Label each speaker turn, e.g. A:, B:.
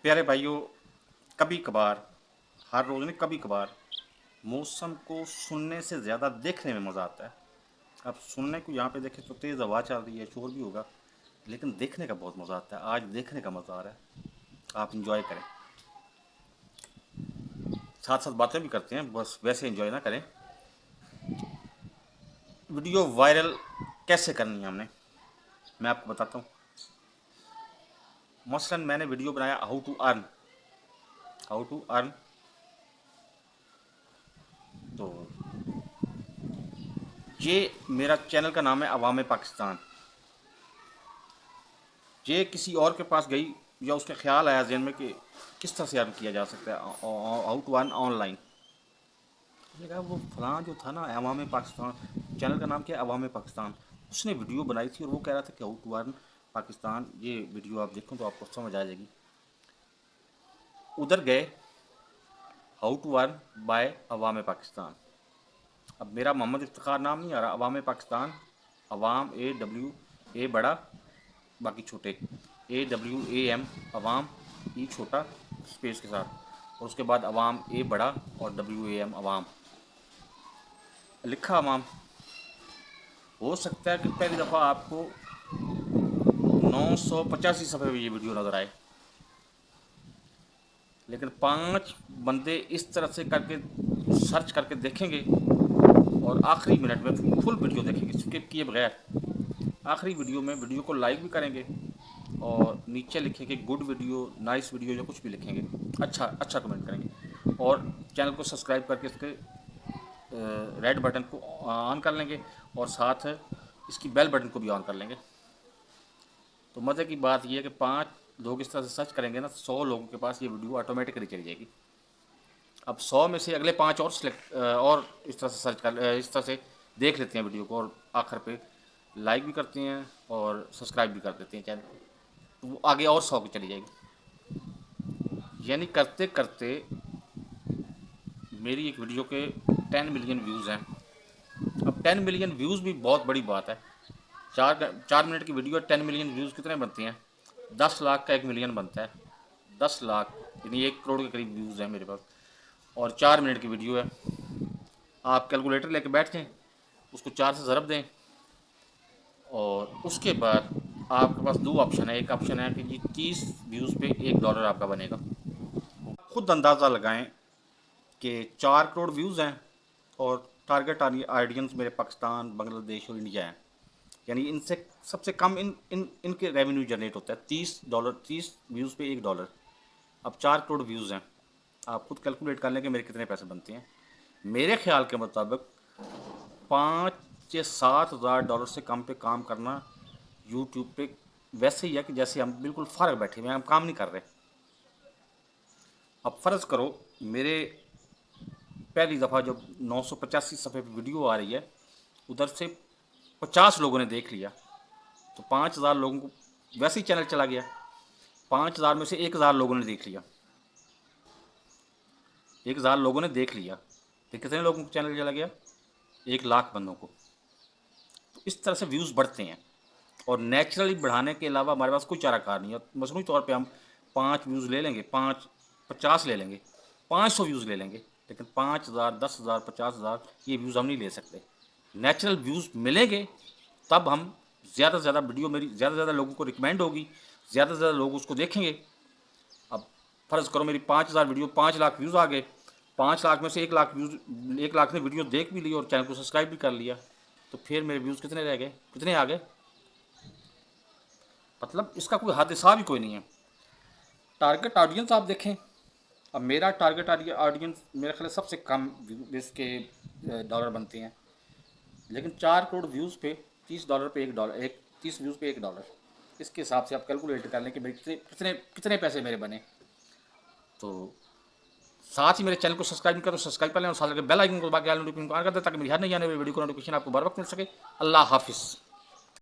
A: प्यारे भाइयों, कभी कभार, हर रोज़ नहीं, कभी कभार मौसम को सुनने से ज़्यादा देखने में मज़ा आता है। अब सुनने को यहाँ पे देखें तो तेज़ हवा चल रही है, शोर भी होगा, लेकिन देखने का बहुत मज़ा आता है। आज देखने का मज़ा आ रहा है, आप इंजॉय करें, साथ साथ बातें भी करते हैं, बस वैसे इंजॉय ना करें। वीडियो वायरल कैसे करनी है हमने, मैं आपको बताता हूँ। मसलन मैंने वीडियो बनाया हाउ टू अर्न। तो ये मेरा चैनल का नाम है अवाम पाकिस्तान। ये किसी और के पास गई या उसके ख्याल आया जहन में कि किस तरह से अर्न किया जा सकता है, हाउ टू अर्न ऑनलाइन। मैंने कहा वो फलां जो था ना अवाम पाकिस्तान, चैनल का नाम क्या है अवाम पाकिस्तान, उसने वीडियो बनाई थी और वो कह रहा था कि हाउ टू अर्न पाकिस्तान। ये वीडियो आप देखो तो आपको समझ आ जाएगी। उधर गए, हाउ टू अर्न बाय अवाम पाकिस्तान। अब मेरा मोहम्मद इफ्तिखार नाम नहीं आ रहा, अवाम पाकिस्तान, अवाम ए बड़ा, बाकी छोटे, AWAM, अवाम, ई छोटा स्पेस के साथ, और उसके बाद अवाम ए बड़ा और WAM अवाम, लिखा अवाम। हो सकता है कि पहली दफ़ा आपको 985 सफ़े में ये वीडियो नज़र आए, लेकिन 5 बंदे इस तरह से करके सर्च करके देखेंगे और आखिरी मिनट में फुल वीडियो देखेंगे स्किप किए बगैर। आखिरी वीडियो में वीडियो को लाइक भी करेंगे और नीचे लिखेंगे गुड वीडियो, नाइस वीडियो, या कुछ भी लिखेंगे, अच्छा कमेंट करेंगे, और चैनल को सब्सक्राइब करके इसके रेड बटन को ऑन कर लेंगे और साथ इसकी बेल बटन को भी ऑन कर लेंगे। तो मज़े की बात यह है कि 5 लोग इस तरह से सर्च करेंगे ना, 100 लोगों के पास ये वीडियो ऑटोमेटिकली चली जाएगी। अब 100 में से अगले 5 और सिलेक्ट और इस तरह से सर्च कर इस तरह से देख लेते हैं वीडियो को, और आखिर पे लाइक भी करते हैं और सब्सक्राइब भी कर देते हैं चैनल को, तो वो आगे और 100 की चली जाएगी। यानी करते करते मेरी एक वीडियो के 10 मिलियन व्यूज़ हैं। अब 10 मिलियन व्यूज़ भी बहुत बड़ी बात है। 4 मिनट की वीडियो 10 मिलियन व्यूज़ कितने बनते हैं? 10 लाख का 1 मिलियन बनता है। 10 लाख यानी 1 करोड़ के करीब व्यूज़ हैं मेरे पास, और 4 मिनट की वीडियो है। आप कैलकुलेटर लेके बैठ जाएँ, उसको 4 से ज़रब दें, और उसके बाद आपके पास 2 ऑप्शन है। एक ऑप्शन है कि जी 30 व्यूज़ पे $1 आपका बनेगा। खुद अंदाज़ा लगाएं कि 4 करोड़ व्यूज़ हैं और टारगेट ऑडियंस मेरे पाकिस्तान, बांग्लादेश और इंडिया हैं। यानी इनसे सबसे कम इनके रेवेन्यू जनरेट होता है। $30 व्यूज़ पे $1। अब 4 करोड़ व्यूज़ हैं, आप खुद कैलकुलेट कर लें कि मेरे कितने पैसे बनते हैं। मेरे ख्याल के मुताबिक 5 से $7,000 से कम पे काम करना यूट्यूब पे वैसे ही है कि जैसे हम बिल्कुल फ़ारग बैठे हुए हैं, हम काम नहीं कर रहे। अब फ़र्ज़ करो मेरे पहली दफ़ा जब 985 सफ़े पे वीडियो आ रही है, उधर से 50 लोगों ने देख लिया, तो 5,000 लोगों को वैसे ही चैनल चला गया। 5,000 में से 1,000 लोगों ने देख लिया, 1,000 लोगों ने देख लिया, तो कितने लोगों को चैनल चला गया? 1 लाख बंदों को। तो इस तरह से व्यूज़ बढ़ते हैं, और नेचुरली बढ़ाने के अलावा हमारे पास कोई चाराकार नहीं है। मसनूई तौर पे हम 5 व्यूज़ ले लेंगे, 50 ले लेंगे, 500 व्यूज़ ले लेंगे, लेकिन 5,000, 10,000, 50,000 ये व्यूज़ हम नहीं ले सकते। नेचुरल व्यूज़ मिलेंगे तब हम ज़्यादा से ज़्यादा वीडियो मेरी ज़्यादा से ज़्यादा लोगों को रिकमेंड होगी, ज़्यादा से ज़्यादा लोग उसको देखेंगे। अब फ़र्ज़ करो मेरी 5,000 वीडियो 5 लाख व्यूज़ आ गए, 5 लाख में से 1 लाख व्यूज़, 1 लाख ने वीडियो देख भी ली और चैनल को सब्सक्राइब भी कर लिया, तो फिर मेरे व्यूज़ कितने रह गए, कितने आ गए? मतलब इसका कोई हद हिसाब ही कोई नहीं है। टारगेट ऑडियंस आप देखें, अब मेरा टारगेट ऑडियंस मेरे ख्याल सबसे कम इसके डॉलर बनते हैं, लेकिन 4 करोड़ व्यूज़ पे $30 पे $1, 30 व्यूज़ पे $1। इसके हिसाब से आप कैलकुलेट कर लें कि मेरे कितने कितने पैसे मेरे बने। तो साथ ही मेरे चैनल को सब्सक्राइब नहीं करो, सब्सक्राइब कर लें और साथ में बेल आइकन को बाकी नोटिफिकेशन ऑन कर दें, ताकि मेरी हर नई आने वाली वीडियो को नोटिफिकेशन आपको बर वक्त मिल सके। अल्लाह हाफिज़।